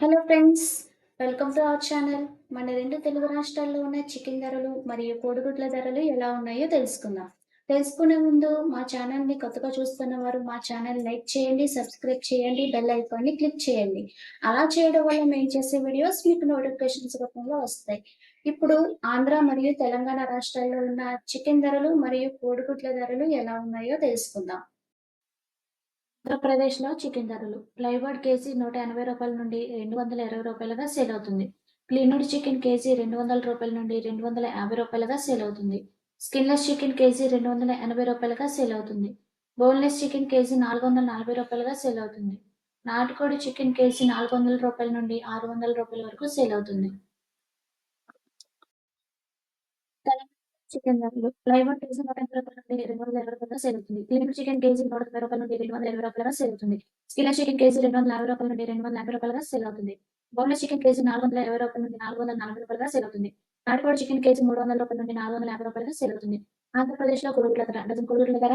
Hello friends, welcome to our channel. మన 2 తెలుగు రాష్ట్రాల్లో ఉన్న చికెన్ ధరలు మరియు కోడిగుడ్ల ధరలు ఎలా ఉన్నాయో తెలుసుకుందాం. తెలుసుకునే ముందు మా ఛానల్‌ని కొత్తగా చూస్తున్న వారు మా ఛానల్ లైక్ చేయండి, సబ్స్క్రైబ్ చేయండి, బెల్ ఐకాన్‌ని క్లిక్ చేయండి. అలా చేయడం వల్ల మేము చేసే వీడియోస్ మీకు నోటిఫికేషన్స్ రూపంలో వస్తాయి. ఇప్పుడు ఆంధ్ర మరియు తెలంగాణ రాష్ట్రాల్లో ఉన్న చికెన్ ధరలు మరియు కోడిగుడ్ల ధరలు ఎలా ఉన్నాయో తెలుసుకుందాం. ఆంధ్రప్రదేశ్‌లో చికెన్ ధరలు. ప్లైవుడ్ కేజీ రూ. 180 నుండి రూ. 220గా సేల్ అవుతుంది. క్లీనుడ్ చికెన్ కేజీ రూ. 200 నుండి రూ. 250గా సేల్ అవుతుంది. స్కిన్‌లెస్ చికెన్ కేజీ రూ. 280గా సేల్ అవుతుంది. బోన్‌లెస్ చికెన్ కేజీ రూ. 440గా సేల్ అవుతుంది. నాటుకోడి చికెన్ కేజీ రూ. 400 నుండి రూ. 600 వరకు సేల్ అవుతుంది. తెలంగాణ చికెన్ ధరలు. ప్లైవుడ్ కేజీ రూ. 180 నుండి రూ. 220గా సేల్ అవుతుంది. క్లీనుడ్ చికెన్ కేజీ రూ. 130 నుండి రూ. 220గా సేల్ అవుతుంది. స్కిన్‌లెస్ చికెన్ కేజీ రూ. 250 నుండి రూ. 250గా సేల్ అవుతుంది. బోన్‌లెస్ చికెన్ కేజీ రూ. 420 నుండి రూ. 440గా సేల్ అవుతుంది. నాటుకోడి చికెన్ కేజీ రూ. 300 నుండి రూ. 450గా సేల్ అవుతుంది. ఆంధ్రప్రదేశ్‌లో కోడిగుడ్ల ధర. డజన్ కోడిగుడ్ల ధర